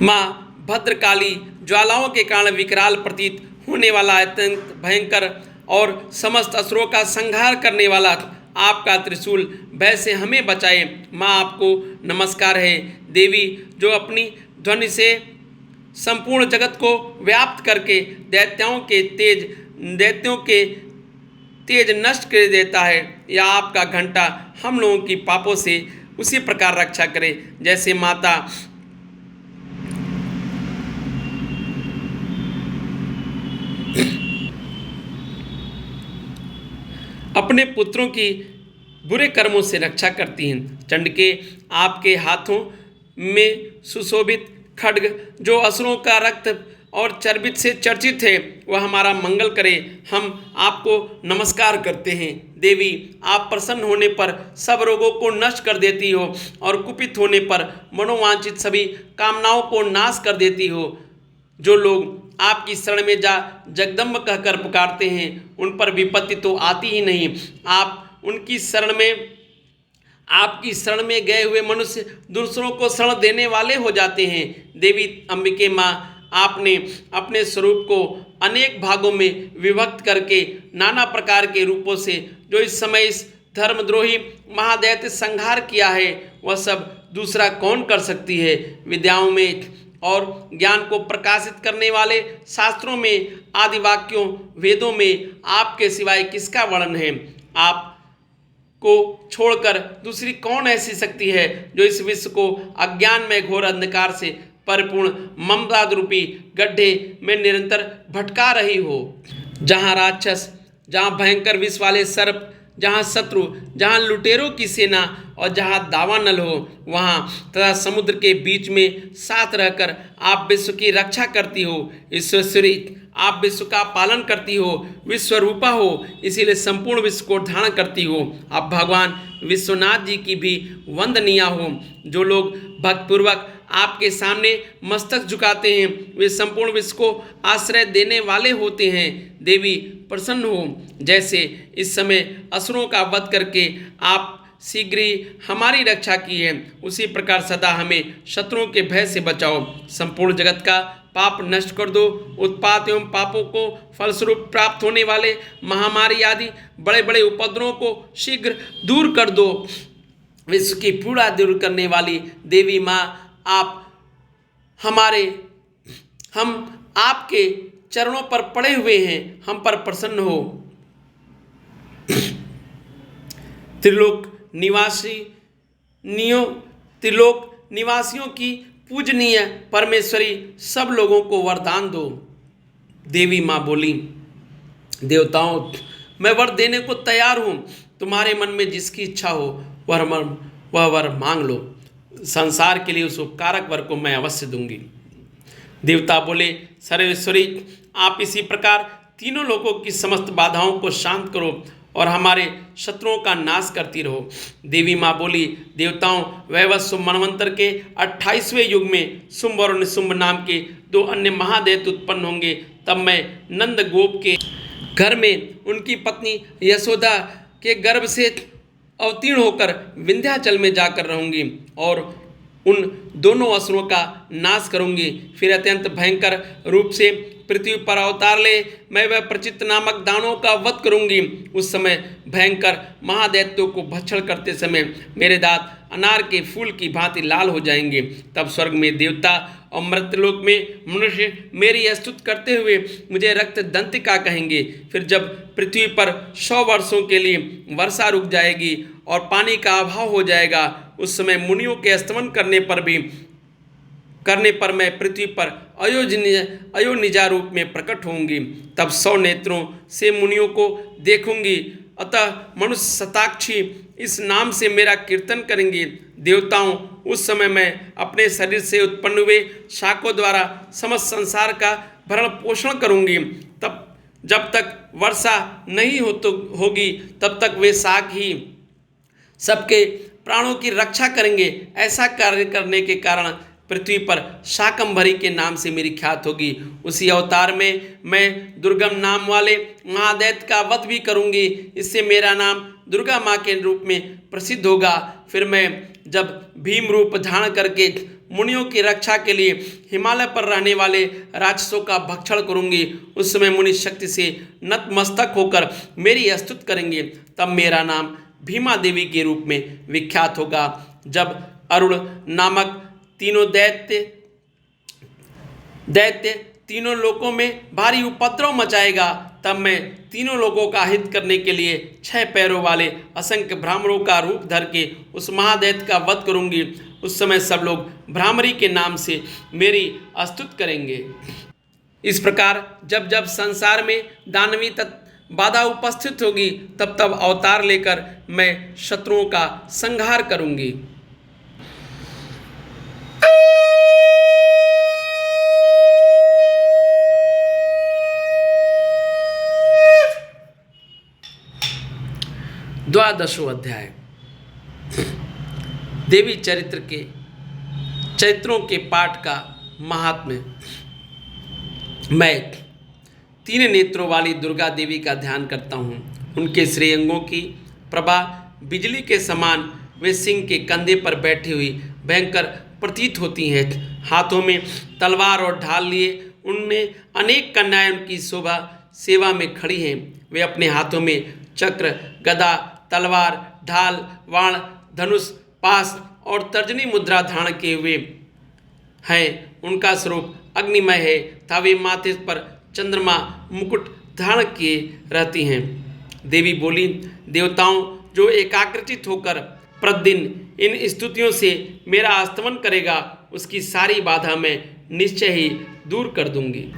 माँ भद्रकाली ज्वालाओं के कारण विकराल प्रतीत होने वाला अत्यंत भयंकर और समस्त असुरों का संहार करने वाला आपका त्रिशूल भय से हमें बचाए। माँ आपको नमस्कार है। देवी जो अपनी ध्वनि से संपूर्ण जगत को व्याप्त करके दैत्यों के तेज नष्ट कर देता है, या आपका घंटा हम लोगों की पापों से उसी प्रकार रक्षा करे जैसे माता अपने पुत्रों की बुरे कर्मों से रक्षा करती हैं। चंडिके आपके हाथों में सुशोभित खड्ग जो असुरों का रक्त और चर्बित से चर्चित है, वह हमारा मंगल करे। हम आपको नमस्कार करते हैं। देवी आप प्रसन्न होने पर सब रोगों को नष्ट कर देती हो और कुपित होने पर मनोवांछित सभी कामनाओं को नाश कर देती हो। जो लोग आपकी शरण में जगदम्ब कहकर पुकारते हैं, उन पर विपत्ति तो आती ही नहीं। आपकी शरण में गए हुए मनुष्य दूसरों को शरण देने वाले हो जाते हैं। देवी अंबिके माँ, आपने अपने स्वरूप को अनेक भागों में विभक्त करके नाना प्रकार के रूपों से जो इस समय इस धर्मद्रोही महादैत्य संहार किया है, वह सब दूसरा कौन कर सकती है। विद्याओं में और ज्ञान को प्रकाशित करने वाले शास्त्रों में, आदि वाक्यों, वेदों में आपके सिवाय किसका वर्णन है। आप को छोड़कर दूसरी कौन ऐसी शक्ति है जो इस विश्व को अज्ञान में घोर अंधकार से परिपूर्ण ममता रूपी गड्ढे में निरंतर भटका रही हो। जहाँ राक्षस, जहाँ भयंकर विष वाले सर्प, जहाँ शत्रु, जहाँ लुटेरों की सेना और जहाँ दावानल हो, वहाँ तथा समुद्र के बीच में साथ रहकर आप विश्व की रक्षा करती हो। ईश्वरी आप विश्व का पालन करती हो, विश्वरूपा हो, इसीलिए संपूर्ण विश्व को धारण करती हो। आप भगवान विश्वनाथ जी की भी वंदनीय हो। जो लोग भक्तिपूर्वक आपके सामने मस्तक झुकाते हैं, वे संपूर्ण विश्व को आश्रय देने वाले होते हैं। देवी प्रसन्न हो। जैसे इस समय असुरों का वध करके आप शीघ्र ही हमारी रक्षा की है, उसी प्रकार सदा हमें शत्रुओं के भय से बचाओ। संपूर्ण जगत का पाप नष्ट कर दो। उत्पात एवं पापों को फलस्वरूप प्राप्त होने वाले महामारी आदि बड़े बड़े उपद्रवों को शीघ्र दूर कर दो। विश्व की पीड़ा दूर करने वाली देवी माँ, हम आपके चरणों पर पड़े हुए हैं, हम पर प्रसन्न हो। त्रिलोक निवासियों की पूजनीय परमेश्वरी, सब लोगों को वरदान दो। देवी माँ बोली, देवताओं, मैं वर देने को तैयार हूँ। तुम्हारे मन में जिसकी इच्छा हो वह वर मांग लो। संसार के लिए उस उपकारक वर को मैं अवश्य दूंगी। देवता बोले, सर्वेश्वरी, आप इसी प्रकार तीनों लोगों की समस्त बाधाओं को शांत करो और हमारे शत्रुओं का नाश करती रहो। देवी माँ बोली, देवताओं, वैवस्व मनवंतर के 28वें युग में शुंभ और निशुंभ नाम के 2 अन्य महादैत्य उत्पन्न होंगे। तब मैं नंद गोप के घर में उनकी पत्नी यशोदा के गर्भ से अवतीर्ण होकर विंध्याचल में जाकर रहूंगी और उन दोनों असुरों का नाश करूंगी। फिर अत्यंत भयंकर रूप से पृथ्वी पर अवतार ले मैं वह प्रचित नामक दानों का वध करूंगी। उस समय भयंकर महादैत्यों को भक्षण करते समय मेरे दांत अनार के फूल की भांति लाल हो जाएंगे। तब स्वर्ग में देवता और मृत्युलोक में मनुष्य मेरी स्तुति करते हुए मुझे रक्त दंतिका कहेंगे। फिर जब पृथ्वी पर 100 वर्षों के लिए वर्षा रुक जाएगी और पानी का अभाव हो जाएगा, उस समय मुनियों के स्तमन करने पर मैं पृथ्वी पर अयोनिजा रूप में प्रकट होंगी। तब 100 नेत्रों से मुनियों को देखूंगी। अतः मनुष्य शताक्षी इस नाम से मेरा कीर्तन करेंगे। देवताओं, उस समय मैं अपने शरीर से उत्पन्न हुए शाकों द्वारा समस्त संसार का भरण पोषण करूंगी। तब जब तक वर्षा नहीं होगी तब तक वे शाक ही सबके प्राणों की रक्षा करेंगे। ऐसा कार्य करने के कारण पृथ्वी पर शाकंभरी के नाम से मेरी ख्यात होगी। उसी अवतार में मैं दुर्गम नाम वाले महादैत्य का वध भी करूंगी। इससे मेरा नाम दुर्गा माँ के रूप में प्रसिद्ध होगा। फिर मैं जब भीम रूप धारण करके मुनियों की रक्षा के लिए हिमालय पर रहने वाले राक्षसों का भक्षण करूंगी, उस समय मुनि शक्ति से नतमस्तक होकर मेरी स्तुति करेंगे। तब मेरा नाम भीमा देवी के रूप में विख्यात होगा। जब अरुण नामक तीनों दैत्य तीनों लोकों में भारी उपद्रव मचाएगा, तब मैं तीनों लोगों का हित करने के लिए 6 पैरों वाले असंख्य ब्राह्मणों का रूप धर के उस महादैत्य का वध करूंगी। उस समय सब लोग भ्रामरी के नाम से मेरी स्तुति करेंगे। इस प्रकार जब जब संसार में दानवी बाधा उपस्थित होगी, तब तब अवतार लेकर मैं शत्रुओं का संहार करूंगी। द्वादशों अध्याय देवी चरित्रों के पाठ का महात्म्य। मैं 3 नेत्रों वाली दुर्गा देवी का ध्यान करता हूँ। उनके श्रेयंगों की प्रभा बिजली के समान वे सिंह के कंधे पर बैठी हुई भयंकर प्रतीत होती हैं। हाथों में तलवार और ढाल लिए उनमें अनेक कन्याएं उनकी शोभा सेवा में खड़ी हैं। वे अपने हाथों में चक्र, गदा, तलवार, ढाल, बाण, धनुष, पास और तर्जनी मुद्रा धारण किए हुए हैं। उनका स्वरूप अग्निमय है तथा वे माथे पर चंद्रमा मुकुट धारण किए रहती हैं। देवी बोली, देवताओं जो एकाग्रचित होकर प्रतिदिन इन स्तुतियों से मेरा स्तमन करेगा, उसकी सारी बाधा मैं निश्चय ही दूर कर दूंगी।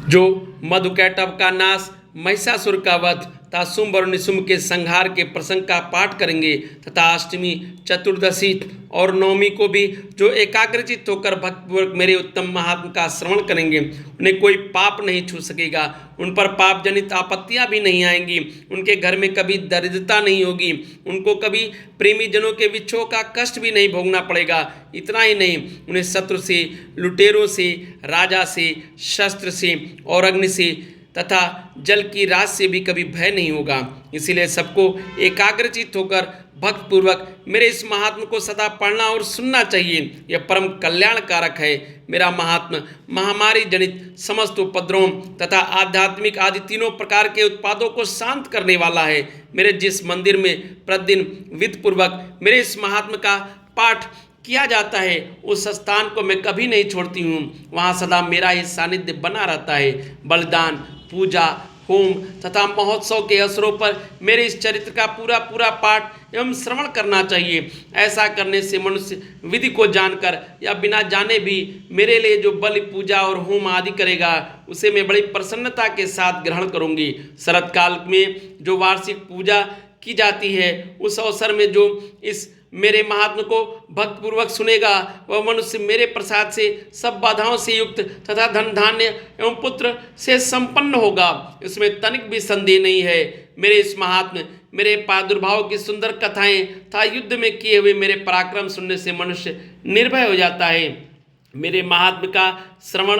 जो मधुकैटभ का नाश, महिषासुर का वध तथा शुंभ और निशुंभ के संहार के प्रसंग का पाठ करेंगे तथा अष्टमी, चतुर्दशी और नवमी को भी जो एकाग्रचित होकर भक्तिपूर्वक मेरे उत्तम महात्म का श्रवण करेंगे, उन्हें कोई पाप नहीं छू सकेगा। उन पर पाप जनित आपत्तियां भी नहीं आएंगी। उनके घर में कभी दरिद्रता नहीं होगी। उनको कभी प्रेमी जनों के विच्छोह का कष्ट भी नहीं भोगना पड़ेगा। इतना ही नहीं, उन्हें शत्रु से, लुटेरों से, राजा से, शस्त्र से और अग्नि से तथा जल की रात से भी कभी भय नहीं होगा। इसीलिए सबको एकाग्रचित होकर भक्तपूर्वक मेरे इस महात्म को सदा पढ़ना और सुनना चाहिए। यह परम कल्याणकारक है। मेरा महात्म महामारी जनित समस्त उपद्रवों तथा आध्यात्मिक आदि तीनों प्रकार के उत्पादों को शांत करने वाला है। मेरे जिस मंदिर में प्रतिदिन विधिपूर्वक मेरे इस महात्म का पाठ किया जाता है, उस स्थान को मैं कभी नहीं छोड़ती हूँ। वहाँ सदा मेरा ही सानिध्य बना रहता है। बलिदान, पूजा, होम तथा महोत्सव के अवसरों पर मेरे इस चरित्र का पूरा पाठ एवं श्रवण करना चाहिए। ऐसा करने से मनुष्य विधि को जानकर या बिना जाने भी मेरे लिए जो बलि, पूजा और होम आदि करेगा, उसे मैं बड़ी प्रसन्नता के साथ ग्रहण करूंगी। शरत काल में जो वार्षिक पूजा की जाती है, उस अवसर में जो इस मेरे महात्म को भक्तपूर्वक सुनेगा, वह मनुष्य मेरे प्रसाद से सब बाधाओं से युक्त तथा धन, धान्य एवं पुत्र से संपन्न होगा। इसमें तनिक भी संदेह नहीं है। मेरे इस महात्म मेरे प्रादुर्भाव की सुंदर कथाएं तथा युद्ध में किए हुए मेरे पराक्रम सुनने से मनुष्य निर्भय हो जाता है। मेरे महात्म का श्रवण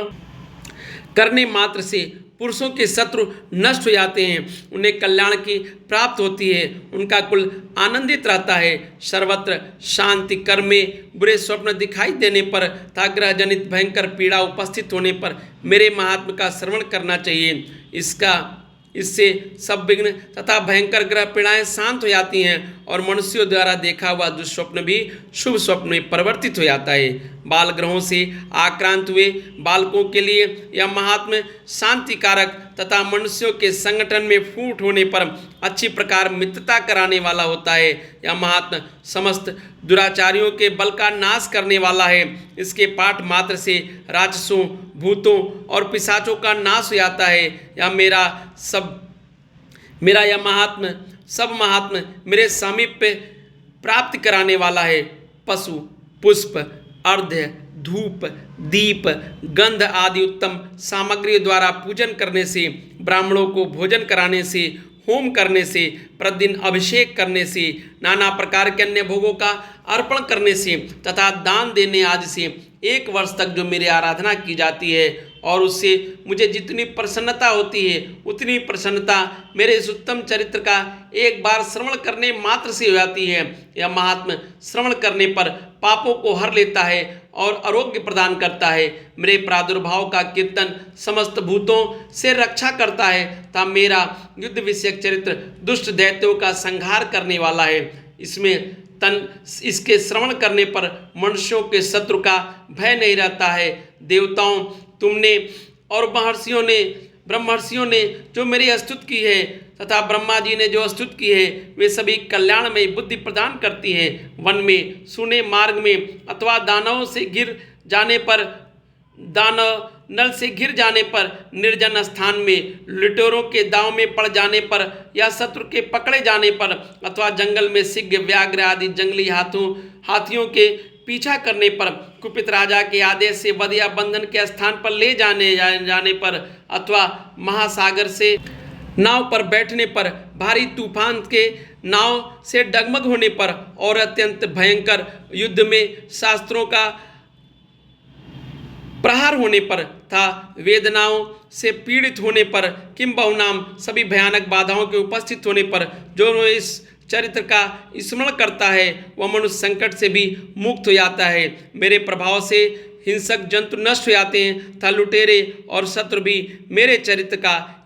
करने मात्र से पुरुषों के शत्रु नष्ट हो जाते हैं, उन्हें कल्याण की प्राप्त होती है, उनका कुल आनंदित रहता है। सर्वत्र शांति, कर्म में बुरे स्वप्न दिखाई देने पर तथा ग्रह जनित भयंकर पीड़ा उपस्थित होने पर मेरे महात्म का श्रवण करना चाहिए। इससे सब विघ्न तथा भयंकर ग्रह पीड़ाएं शांत हो जाती हैं और मनुष्यों द्वारा देखा हुआ दुष्स्वप्न भी शुभ स्वप्न में परिवर्तित हो जाता है। बाल ग्रहों से आक्रांत हुए बालकों के लिए यह महात्म्य शांतिकारक तथा मनुष्यों के संगठन में फूट होने पर अच्छी प्रकार मित्रता कराने वाला होता है। यह महात्म्य समस्त दुराचारियों के बल का नाश करने वाला है। इसके पाठ मात्र से राक्षसों, भूतों और पिशाचों का नाश हो जाता है। मेरा यह महात्म्य सब महात्म्य मेरे सामीप्य प्राप्त कराने वाला है। पशु, पुष्प, अर्घ्य, धूप, दीप, गंध आदि उत्तम सामग्रियों द्वारा पूजन करने से, ब्राह्मणों को भोजन कराने से, होम करने से, प्रतिदिन अभिषेक करने से, नाना प्रकार के अन्य भोगों का अर्पण करने से तथा दान देने आदि से 1 वर्ष तक जो मेरी आराधना की जाती है, और उससे मुझे जितनी प्रसन्नता होती है उतनी प्रसन्नता मेरे इस उत्तम चरित्र का एक बार श्रवण करने मात्र से हो जाती है। यह महात्मा श्रवण करने पर पापों को हर लेता है और आरोग्य प्रदान करता है। मेरे प्रादुर्भाव का कीर्तन समस्त भूतों से रक्षा करता है तथा मेरा युद्ध विषयक चरित्र दुष्ट दैत्यों का संहार करने वाला है। इसके श्रवण करने पर मनुष्यों के शत्रु का भय नहीं रहता है। देवताओं तुमने और ब्रह्मर्षियों ने जो मेरी स्तुति की है तथा ब्रह्मा जी ने जो स्तुति की है वे सभी कल्याणमयी बुद्धि प्रदान करती हैं। वन में सूने मार्ग में अथवा दानव नल से घिर जाने पर, निर्जन स्थान में लुटेरों के दांव में पड़ जाने पर या शत्रु के पकड़े जाने पर अथवा जंगल में सिंह व्याघ्र आदि जंगली हाथियों के पीछा करने पर, कुपित राजा के आदेश से वध या बंधन के स्थान पर ले जाने पर अथवा महासागर से नाव पर बैठने पर, भारी तूफान के नाव से डगमग होने पर और अत्यंत भयंकर युद्ध में शास्त्रों का प्रहार होने पर तथा वेदनाओं से पीड़ित होने पर, किम बहुनाम सभी भयानक बाधाओं के उपस्थित होने पर जो इस चरित्र का स्मरण करता है वह मनुष्य संकट से भी मुक्त हो जाता है। मेरे प्रभाव से हिंसक जंतु नष्ट हो जाते हैं तथा लुटेरे और शत्रु भी मेरे चरित्र का